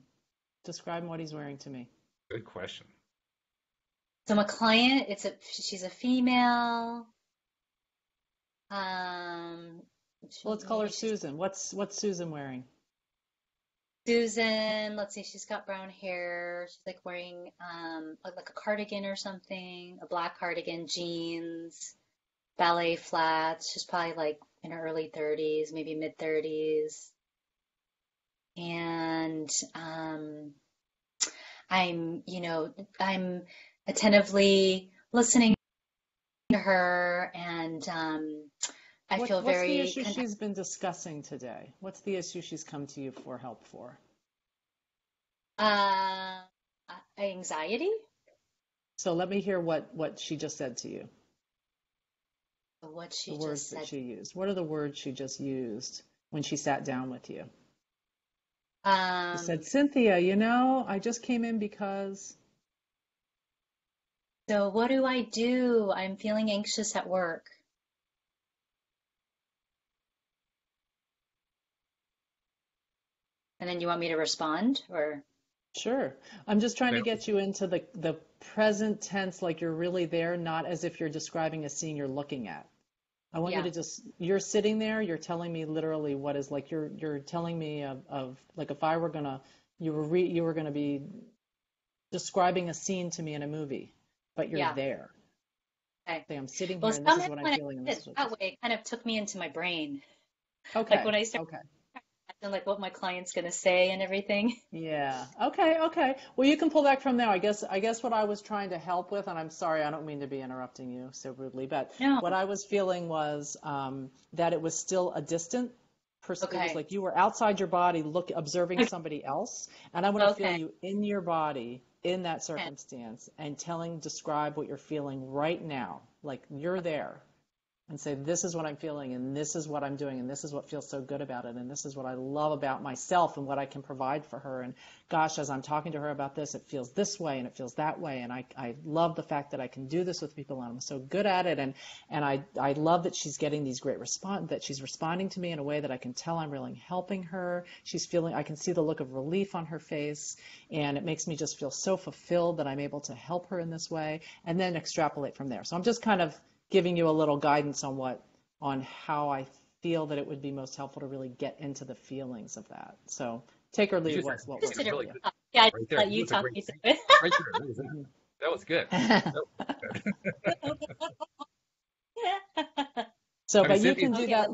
Describe what he's wearing to me. Good question. so my client, she's a female. Um, Well, let's call her maybe she's Susan. What's Susan wearing? Susan. Let's see, she's got brown hair. She's like wearing like a cardigan or something, a black cardigan, jeans, ballet flats. She's probably like in her early 30s, maybe mid 30s. And I'm attentively listening to her, and I feel What's the very issue connected. she's been discussing today? What's the issue she's come to you for help for? Uh, Anxiety, So let me hear what she just said to you. what The she words just that said. she used. What are the words she just used when she sat down with you? She said, Um, Cynthia, I just came in because. so what do I do? I'm feeling anxious at work. And then you want me to respond, or? Sure. I'm just trying to That was, get you into the present tense, like you're really there, not as if you're describing a scene you're looking at. I want you Yeah, to just, you're sitting there, you're telling me literally what is like you're telling me of like if I were gonna you were gonna be describing a scene to me in a movie, but you're yeah. there. Okay. Say I'm sitting Well, here and this is somehow what I'm when I feeling and did this it is what that feels. way, it kind of took me into my brain. Like Okay. when I started Okay. acting like what my client's gonna say and everything. Yeah. Okay. Okay. Well, you can pull back from there. I guess what I was trying to help with, and I'm sorry, I don't mean to be interrupting you so rudely, but No. what I was feeling was that it was still a distant. It was Okay. like you were outside your body, observing somebody else, and I want to feel Okay. you in your body in that Okay. circumstance and describe what you're feeling right now, like you're there and say, this is what I'm feeling, and this is what I'm doing, and this is what feels so good about it, and this is what I love about myself and what I can provide for her. And gosh, as I'm talking to her about this, it feels this way and it feels that way. And I love the fact that I can do this with people and I'm so good at it. And I love that she's getting these great that she's responding to me in a way that I can tell I'm really helping her. I can see the look of relief on her face, and it makes me just feel so fulfilled that I'm able to help her in this way, and then extrapolate from there. So I'm just kind of giving you a little guidance on how I feel that it would be most helpful to really get into the feelings of that. So take or you leave just what Just works did executed it. for really you. good Yeah, I just right there. let That you was a talk great me through scene it. right there. That was good. That was good. So, I mean, but you Cynthia, can do Okay, that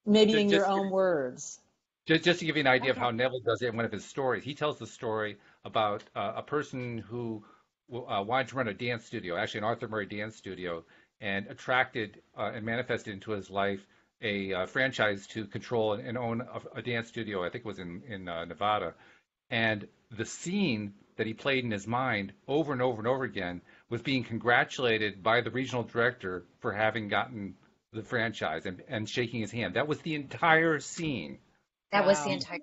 maybe in your just own words. just to give you an idea of okay. how Neville does it in one of his stories, he tells the story about a person who wanted to run a dance studio, actually an Arthur Murray dance studio, and attracted and manifested into his life a franchise to control and own a dance studio. I think it was in Nevada. And the scene that he played in his mind over and over and over again was being congratulated by the regional director for having gotten the franchise and shaking his hand. That was the entire scene. That was the Wow. He, entire.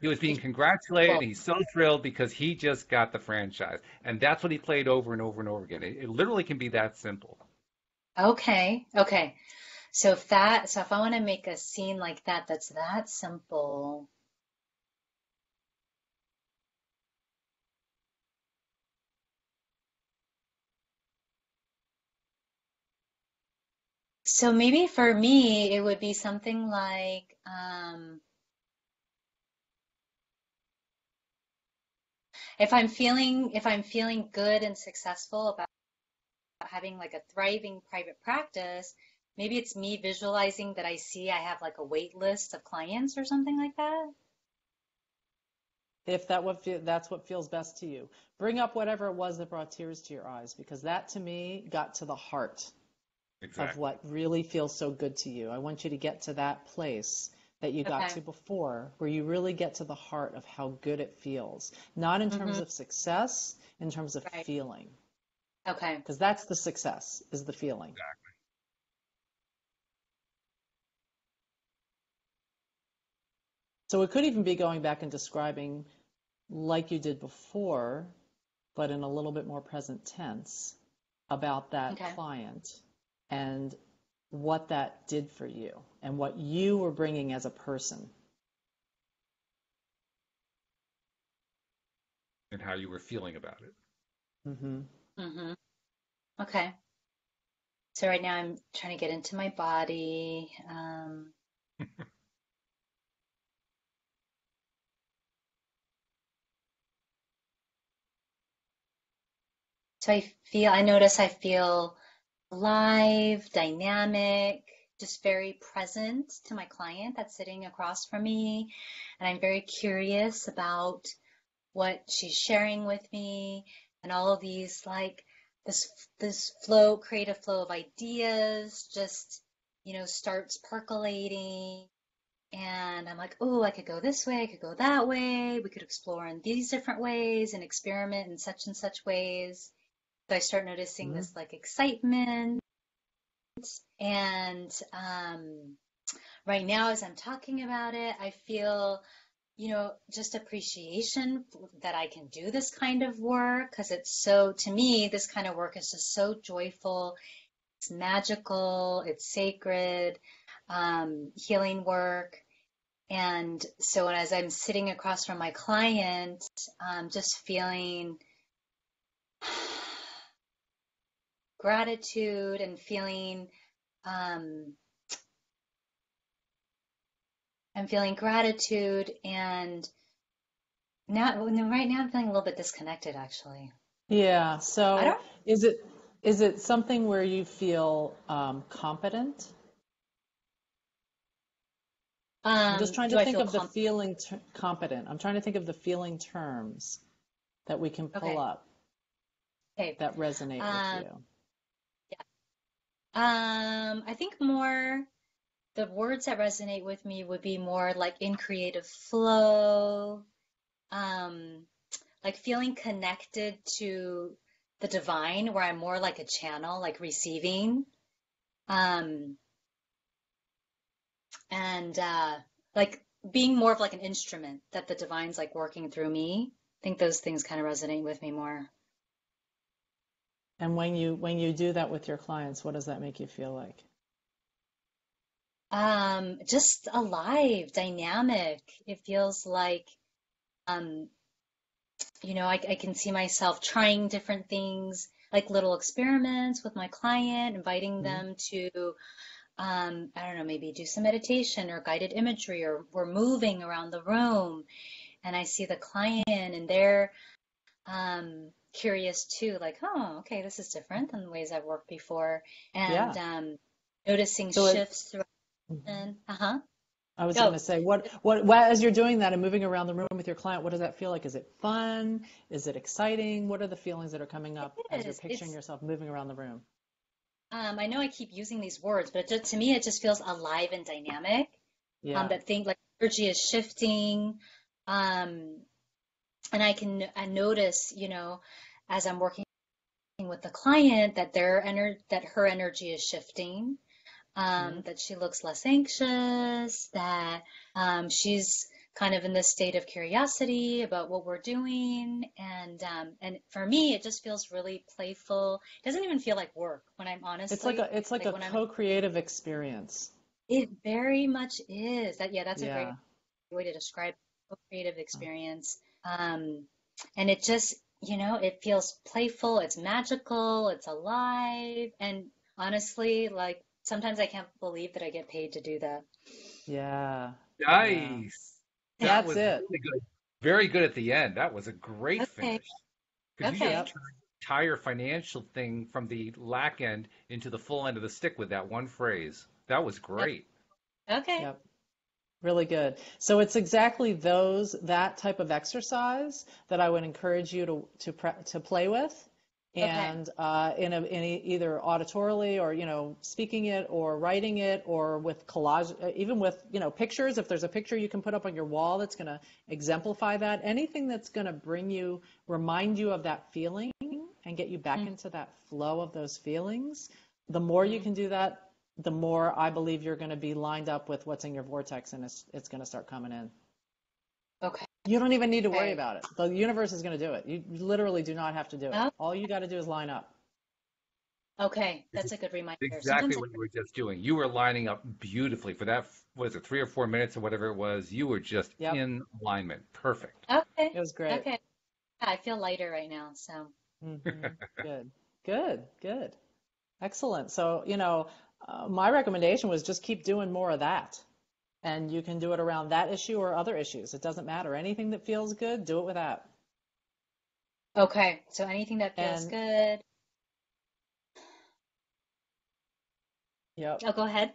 he was being congratulated, Cool. and he's so thrilled because he just got the franchise. And that's what he played over and over and over again. It literally can be that simple. Okay. Okay. So if I want to make a scene like that, that's that simple. So maybe for me, it would be something like, if I'm feeling good and successful about having like a thriving private practice, maybe it's me visualizing that I have like a wait list of clients or something like that. If that's what feels best to you, bring up whatever it was that brought tears to your eyes, because that to me got to the heart of Exactly. what really feels so good to you. I want you to get to that place that you got Okay. to before, where you really get to the heart of how good it feels, not in terms Mm-hmm. of success, in terms of Right. feeling, Okay. because that's the success, is the feeling. So it could even be going back and describing like you did before, but in a little bit more present tense about that Okay. client and what that did for you and what you were bringing as a person. And how you were feeling about it. Hmm. Mm-hmm. Okay. So right now I'm trying to get into my body. I notice I feel alive, dynamic, just very present to my client that's sitting across from me. And I'm very curious about what she's sharing with me and all of these like this creative flow of ideas just, starts percolating. And I'm like, oh, I could go this way, I could go that way. We could explore in these different ways and experiment in such and such ways. So I start noticing Hmm. this like excitement. And right now, as I'm talking about it, I feel, just appreciation that I can do this kind of work because to me, this kind of work is just so joyful. It's magical, it's sacred, healing work. And so as I'm sitting across from my client, just feeling gratitude and feeling, um, I'm feeling gratitude, and right now I'm feeling a little bit disconnected, actually. Yeah. I So don't, is it something where you feel competent? I'm just trying to do I think feel of the comp feeling competent. I'm trying to think of the feeling terms that we can pull Okay. up Okay. that resonate with Um, you. I think more the words that resonate with me would be more like in creative flow, um, like feeling connected to the divine, where I'm more like a channel, like receiving, um, and like being more of like an instrument that the divine's like working through me. I think those things kind of resonate with me more. And when you do that with your clients, what does that make you feel like? Just alive, dynamic. It feels like, um, I can see myself trying different things, like little experiments with my client, inviting Mhm. them to, I don't know, maybe do some meditation or guided imagery, or we're moving around the room, and I see the client and they're curious too, like, oh, okay, this is different than the ways I've worked before, and Yeah. noticing So it, shifts throughout. Mhm. Uh-huh. I was going Go. to say, as you're doing that and moving around the room with your client, what does that feel like? Is it fun? Is it exciting? What are the feelings that are coming It up as you're is. picturing yourself moving around the room? I know I keep using these words, but to me, it just feels alive and dynamic. Yeah. That thing, like energy is shifting. Um, and I notice, as I'm working with the client, that that her energy is shifting, Mhm. that she looks less anxious, that she's kind of in this state of curiosity about what we're doing, and for me, it just feels really playful. It doesn't even feel like work when I'm honestly It's like like a when I'm. co-creative experience. It very much is that. Yeah, that's a great Yeah. way to describe a creative experience. And it just, it feels playful, it's magical, it's alive. And honestly, like sometimes I can't believe that I get paid to do that. Yeah. Yeah. Nice. That That's was it. really good. Very good at the end. That was a great Okay. finish. Because you just Okay. Yep. turned the entire financial thing from the lack end into the full end of the stick with that one phrase. That was great. Okay. Yep. Really good. So it's exactly that type of exercise that I would encourage you to play with, Okay. and either auditorily or speaking it or writing it or with collage, even with pictures. If there's a picture you can put up on your wall that's going to exemplify that, anything that's going to remind you of that feeling and get you back into that flow of those feelings. The more you Mm-hmm. can do that, the more I believe you're going to be lined up with what's in your vortex, and it's going to start coming in. Okay. You don't even need to worry Okay. about it. The universe is going to do it. You literally do not have to do it. Oh, All you got to do is line up. okay. This That's is a good reminder. exactly Sometimes I. what you were just doing. You were lining up beautifully for that, what is it, 3 or 4 minutes or whatever it was. You were just Yep. in alignment. Perfect. Okay. It was great. Okay. Yeah, I feel lighter right now. So. Good. Good. Good. Excellent. So, my recommendation was just keep doing more of that. And you can do it around that issue or other issues. It doesn't matter. Anything that feels good, do it with that. Okay. So anything that feels And, good. yep. Oh, go ahead.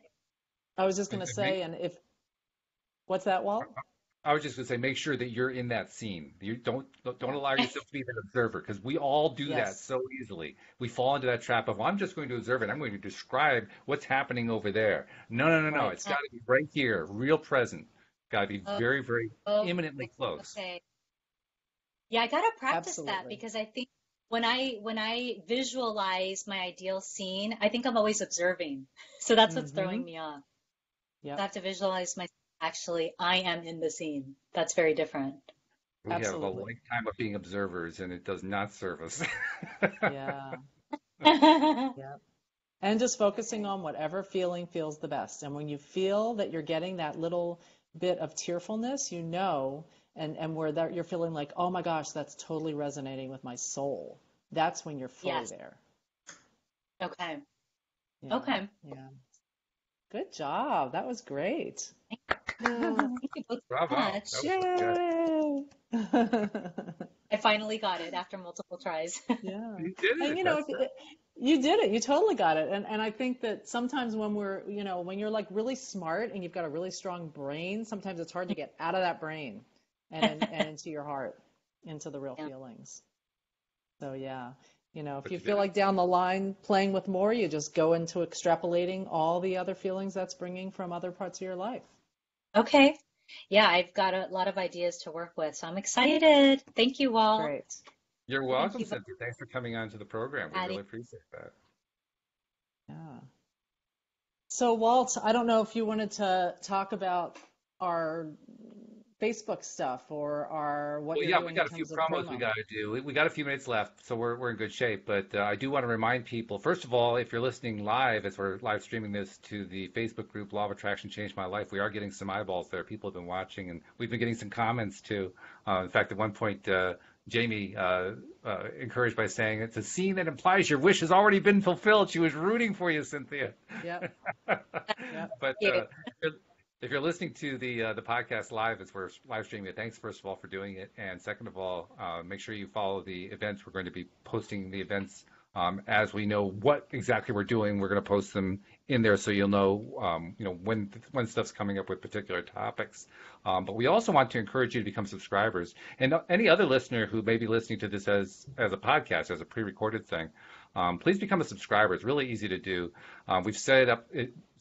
I was just going And, to and make, say, what's that, Walt? I was just going to say, make sure that you're in that scene. You don't Yeah. allow yourself to be that observer because we all do that Yes. so easily. We fall into that trap of, well, I'm just going to observe it. I'm going to describe what's happening over there. No, no, no, no. Right. It's got to be right here, real present. Got to be Oh, very, very oh, imminently close. okay. Yeah, I gotta practice that Absolutely. because I think when I visualize my ideal scene, I think I'm always observing. So that's what's Mm-hmm. throwing me off. I Yep. have to visualize my actually I am in the scene. That's very different. We have a Absolutely. lifetime of being observers, and it does not serve us. Yeah. Yep. And just focusing Okay. on whatever feeling feels the best. And when you feel that you're getting that little bit of tearfulness, and where that you're feeling like, oh my gosh, that's totally resonating with my soul. That's when you're fully Yes. there. Okay. Yeah, Okay. yeah. Good job. That was great. Thank you both so Bravo. That much. was really good. Yay! I finally got it after multiple tries. Yeah. You did And it. if That's good. you did it, you totally got it. And I think that sometimes when when you're like really smart and you've got a really strong brain, sometimes it's hard to get out of that brain and into your heart, into the real Yeah. feelings. So yeah, if But you you did feel it. like down the line playing with more, you just go into extrapolating all the other feelings that's bringing from other parts of your life. Okay. Yeah, I've got a lot of ideas to work with, so I'm excited. Thank you all. Great. You're Thank welcome, you, Cynthia. Thanks for coming on to the program. We Patty. really appreciate that. Yeah. So Walt, I don't know if you wanted to talk about our Facebook stuff or what Well, you're yeah, we doing in got a few terms of promos we promo. got to do. We got a few minutes left, so we're in good shape. But I do want to remind people, first of all, if you're listening live, as we're live streaming this to the Facebook group Law of Attraction Changed My Life, we are getting some eyeballs there. People have been watching, and we've been getting some comments too. In fact, at one point, Jamie encouraged by saying, "It's a scene that implies your wish has already been fulfilled." She was rooting for you, Cynthia. Yep, yep. But Thank you. if you're listening to the podcast live as we're live streaming it, thanks first of all for doing it, and second of all, make sure you follow the events. We're going to be posting the events as we know what exactly we're doing. We're going to post them in there so you'll know when stuff's coming up with particular topics. But we also want to encourage you to become subscribers, and any other listener who may be listening to this as a podcast, as a pre-recorded thing. Please become a subscriber. It's really easy to do. We've set it up.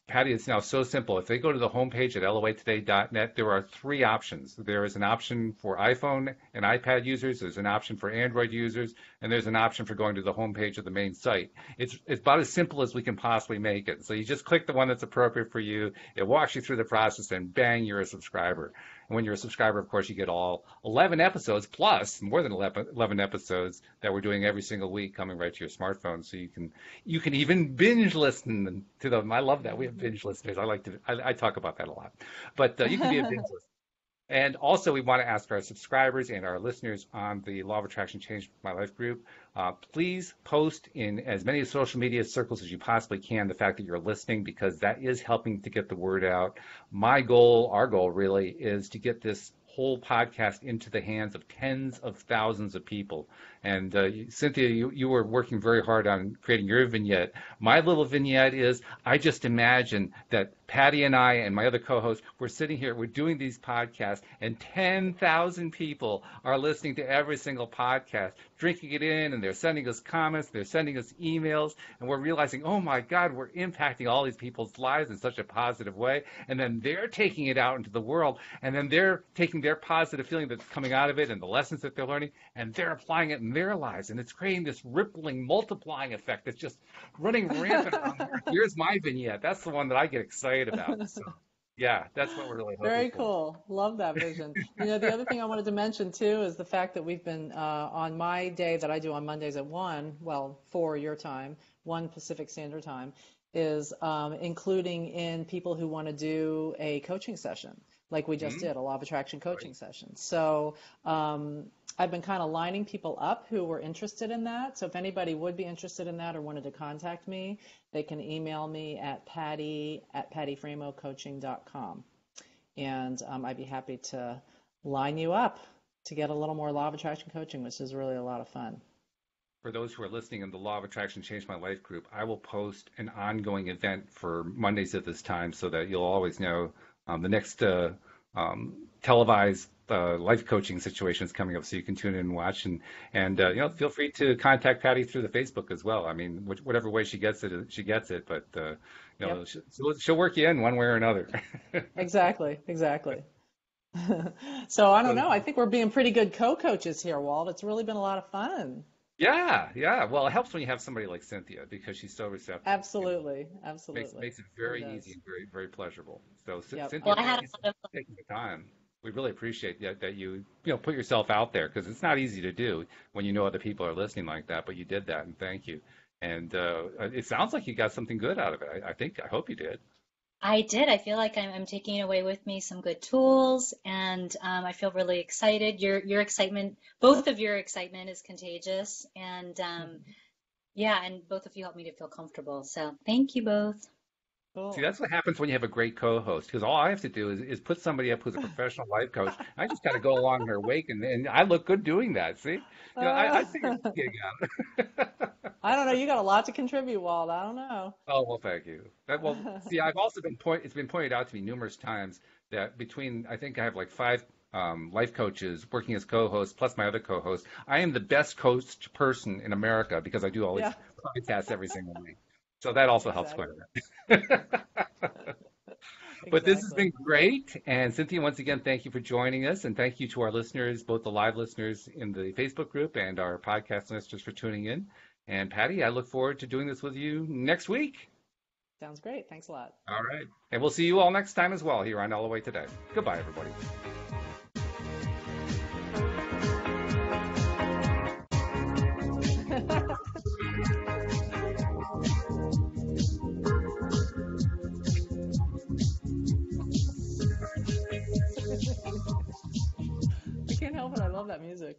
Patty, it's now so simple. If they go to the homepage at loatoday.net, there are three options. There is an option for iPhone and iPad users, there's an option for Android users, and there's an option for going to the homepage of the main site. It's about as simple as we can possibly make it. So you just click the one that's appropriate for you. It walks you through the process, and bang, you're a subscriber. And when you're a subscriber, of course, you get all 11 episodes plus more than 11 episodes that we're doing every single week coming right to your smartphone. So you can even binge listen to them. I love that. We have binge listeners. I talk about that a lot. But you can be a binge listener. And also, we want to ask our subscribers and our listeners on the Law of Attraction Changed My Life group, please post in as many social media circles as you possibly can the fact that you're listening, because that is helping to get the word out. My goal, our goal really, is to get this whole podcast into the hands of tens of thousands of people. And Cynthia, you were working very hard on creating your vignette. My little vignette is, I just imagine that Patty and I and my other co-hosts, we're sitting here, we're doing these podcasts, and 10,000 people are listening to every single podcast, drinking it in, and they're sending us comments, they're sending us emails, and we're realizing, oh my God, we're impacting all these people's lives in such a positive way. And then they're taking it out into the world, and then they're taking their positive feeling that's coming out of it and the lessons that they're learning, and they're applying it in their lives. And it's creating this rippling, multiplying effect that's just running rampant around here. Here's my vignette. That's the one that I get excited about. So, yeah, that's what we're really hoping Very for. cool. Love that vision. The other thing I wanted to mention too is the fact that we've been on my day that I do on Mondays at 1, well, 4 your time, 1 Pacific Standard Time, is including in people who want to do a coaching session, like we just Mhm. did, a Law of Attraction coaching Right. session. So I've been kind of lining people up who were interested in that. So if anybody would be interested in that or wanted to contact me, they can email me at patty@pattyframocoaching.com. And I'd be happy to line you up to get a little more Law of Attraction coaching, which is really a lot of fun. For those who are listening in the Law of Attraction Changed My Life group, I will post an ongoing event for Mondays at this time so that you'll always know the next televised life coaching situation is coming up, so you can tune in and watch. And feel free to contact Patty through the Facebook as well. I mean, whatever way she gets it, she gets it. But Yep, she'll work you in one way or another. exactly. So I don't So, know. I think we're being pretty good co-coaches here, Walt. It's really been a lot of fun. yeah, yeah. Well, it helps when you have somebody like Cynthia because she's so receptive. Absolutely, Makes absolutely. makes it Really very easy does. and very very pleasurable. So Yep. Cynthia, Well, I thank had you so a much lot of for taking the time. We really appreciate that you put yourself out there, because it's not easy to do when you know other people are listening like that. But you did that, and thank you. And it sounds like you got something good out of it. I hope you did. I did. I feel like I'm taking away with me some good tools, and I feel really excited. Your excitement, both of your excitement, is contagious, and yeah, and both of you helped me to feel comfortable. So thank you both. See, Cool. that's what happens when you have a great co-host, because all I have to do is put somebody up who's a professional life coach. I just got to go along their wake, and I look good doing that. See, I Uh, figured this gig out. I don't know. You got a lot to contribute, Walt. I don't know. Oh, well, thank you. Well, see, I've also it's been pointed out to me numerous times that between, I think I have like five life coaches working as co-hosts, plus my other co-host, I am the best coached person in America because I do all these Yeah, podcasts every single week. So that also helps quite exactly. a bit. But this has Exactly. been great. And Cynthia, once again, thank you for joining us. And thank you to our listeners, both the live listeners in the Facebook group and our podcast listeners for tuning in. And Patty, I look forward to doing this with you next week. Sounds great. Thanks a lot. All right. And we'll see you all next time as well here on LOA Today. Goodbye, everybody. I can't help it. I love that music.